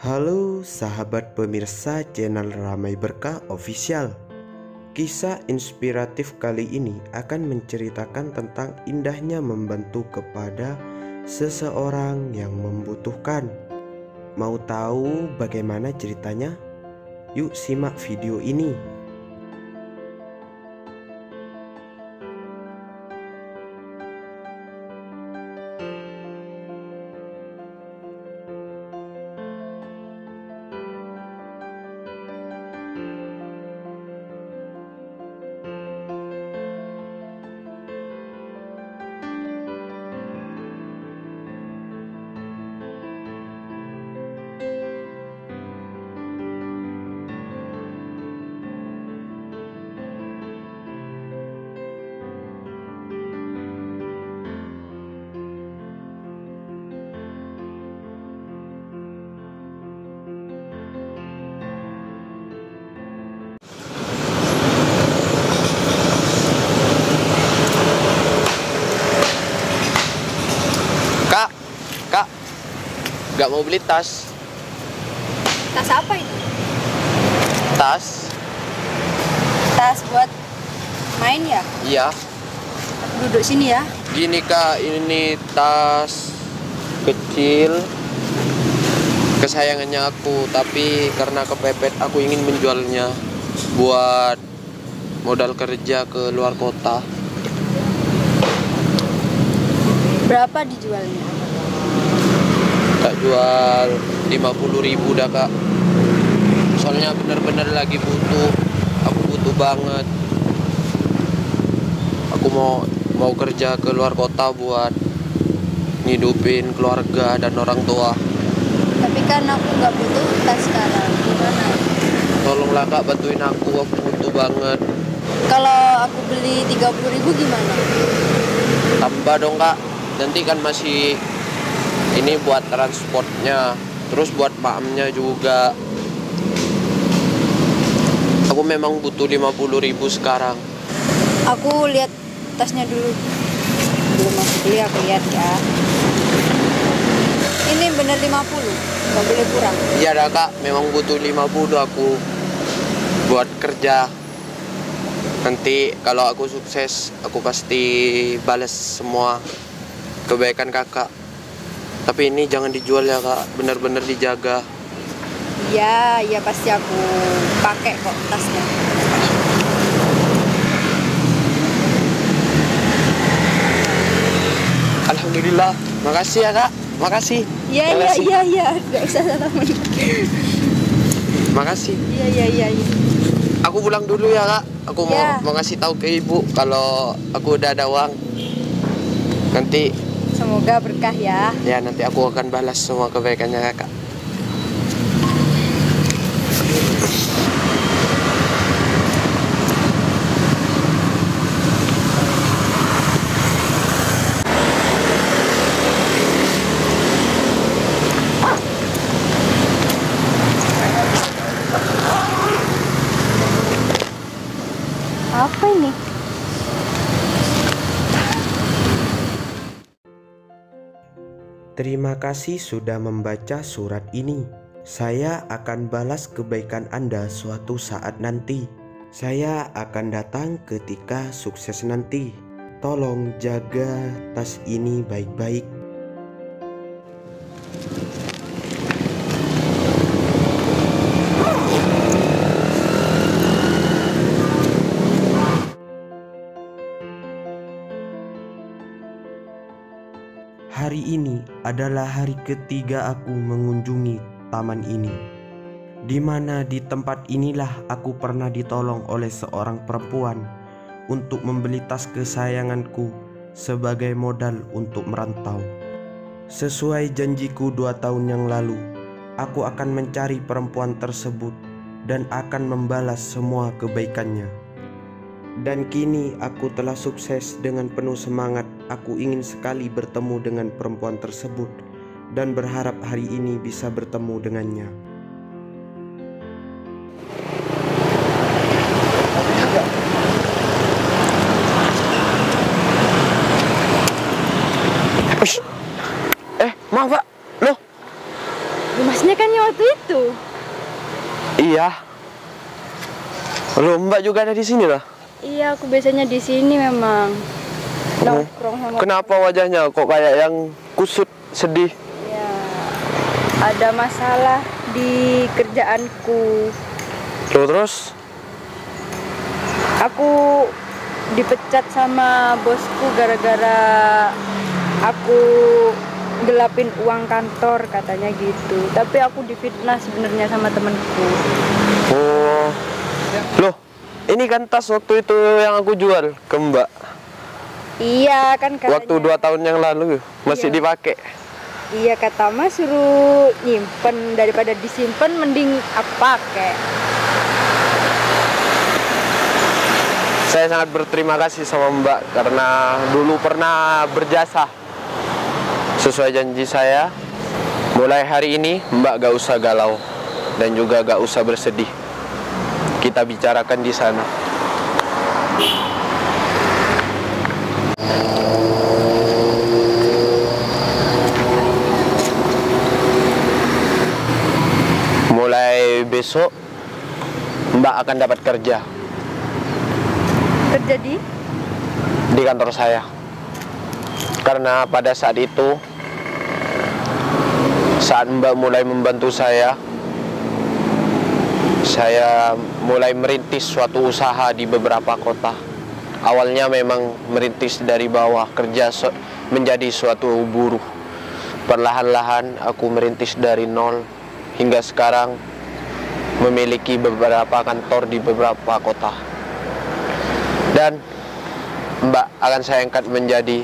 Halo sahabat pemirsa channel Ramai Berkah Official. Kisah inspiratif kali ini akan menceritakan tentang indahnya membantu kepada seseorang yang membutuhkan. Mau tahu bagaimana ceritanya? Yuk simak video ini. Kak, gak mau beli tas. Tas apa itu? Tas? Tas buat main ya? Iya. Duduk sini ya. Gini kak, ini tas kecil kesayangannya aku, tapi karena kepepet aku ingin menjualnya buat modal kerja ke luar kota. Berapa dijualnya? Tak jual 50.000 dah kak. Soalnya bener-bener lagi butuh. Aku butuh banget. Aku mau kerja ke luar kota buat ngidupin keluarga dan orang tua. Tapi kan aku nggak butuh tas sekarang. Gimana? Tolonglah kak, bantuin aku butuh banget. Kalau aku beli 30.000 gimana? Tambah dong kak. Nanti kan masih ini buat transportnya, terus buat maamnya juga. Aku memang butuh 50.000 sekarang. Aku lihat tasnya dulu. Belum aku beli, aku lihat ya. Ini bener 50, nggak boleh kurang. Iya dah kak, memang butuh 50 aku buat kerja. Nanti kalau aku sukses, aku pasti balas semua kebaikan kakak. Tapi ini jangan dijual ya kak, bener-bener dijaga. Ya pasti aku pakai kok tasnya. Alhamdulillah, makasih ya kak, makasih. Iya, nggak usah salaman. Makasih. Iya. Aku pulang dulu ya kak. Aku Ya. mau ngasih tahu ke ibu kalau aku udah ada uang. Nanti Semoga berkah ya. ya, nanti aku akan balas semua kebaikannya kakak. Apa ini? Terima kasih sudah membaca surat ini. Saya akan balas kebaikan Anda suatu saat nanti. Saya akan datang ketika sukses nanti. Tolong jaga tas ini baik-baik. Hari ini adalah hari ketiga aku mengunjungi taman ini, di mana di tempat inilah aku pernah ditolong oleh seorang perempuan untuk membeli tas kesayanganku sebagai modal untuk merantau. Sesuai janjiku 2 tahun yang lalu, aku akan mencari perempuan tersebut dan akan membalas semua kebaikannya. Dan kini aku telah sukses. Dengan penuh semangat aku ingin sekali bertemu dengan perempuan tersebut dan berharap hari ini bisa bertemu dengannya. Maaf pak, loh Masnya kan yang waktu Iya. Loh, Mbak juga ada di sini lah. Iya, aku biasanya di sini memang nongkrong sama. Kenapa wajahnya kok kayak yang kusut, sedih? Ya, ada masalah di kerjaanku. Loh, terus? Aku dipecat sama bosku gara-gara aku gelapin uang kantor katanya gitu. Tapi aku difitnah sebenarnya sama temanku. Oh. Loh, ini kan tas waktu itu yang aku jual ke Mbak. Iya kan katanya. Waktu 2 tahun yang lalu masih Iya. dipakai. Iya kata Mas suruh nyimpen, daripada disimpan mending aku pakai. Saya sangat berterima kasih sama Mbak karena dulu pernah berjasa sesuai janji saya. Mulai hari ini Mbak gak usah galau dan juga gak usah bersedih. Kita bicarakan di sana. Mulai besok Mbak akan dapat kerja Kerja di kantor saya. Karena pada saat itu, saat Mbak mulai membantu saya mulai merintis suatu usaha di beberapa kota. Awalnya memang merintis dari bawah, menjadi suatu buruh. Perlahan-lahan aku merintis dari nol hingga sekarang memiliki beberapa kantor di beberapa kota. Dan Mbak akan saya angkat menjadi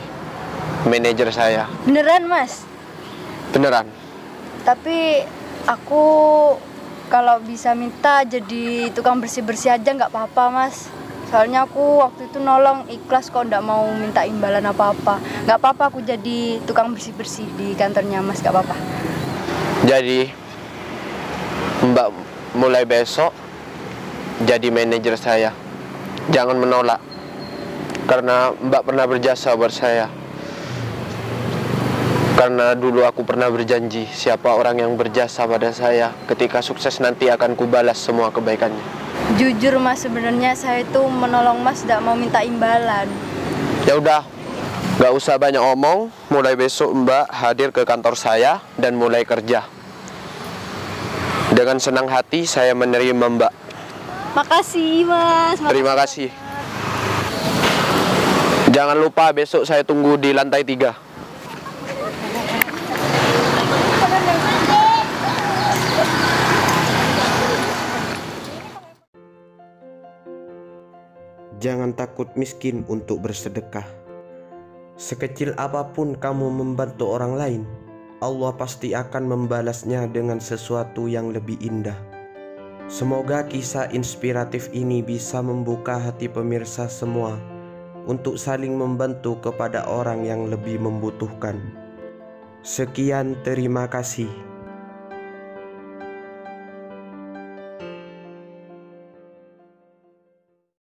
manajer saya. beneran Mas. Beneran. Tapi aku kalau bisa minta jadi tukang bersih-bersih aja nggak apa-apa Mas. Soalnya aku waktu itu nolong ikhlas kok, nggak mau minta imbalan apa-apa. Nggak apa-apa aku jadi tukang bersih-bersih di kantornya Mas, nggak apa-apa. Jadi Mbak mulai besok jadi manajer saya. Jangan menolak, karena Mbak pernah berjasa buat saya. Karena dulu aku pernah berjanji, siapa orang yang berjasa pada saya, ketika sukses nanti akan kubalas semua kebaikannya. Jujur Mas, sebenarnya saya itu menolong Mas, nggak mau minta imbalan. Ya udah, gak usah banyak omong. Mulai besok Mbak hadir ke kantor saya dan mulai kerja. Dengan senang hati saya menerima Mbak. Makasih Mas. Terima kasih. Jangan lupa besok saya tunggu di lantai 3. Jangan takut miskin untuk bersedekah. Sekecil apapun kamu membantu orang lain, Allah pasti akan membalasnya dengan sesuatu yang lebih indah. Semoga kisah inspiratif ini bisa membuka hati pemirsa semua untuk saling membantu kepada orang yang lebih membutuhkan. Sekian, terima kasih.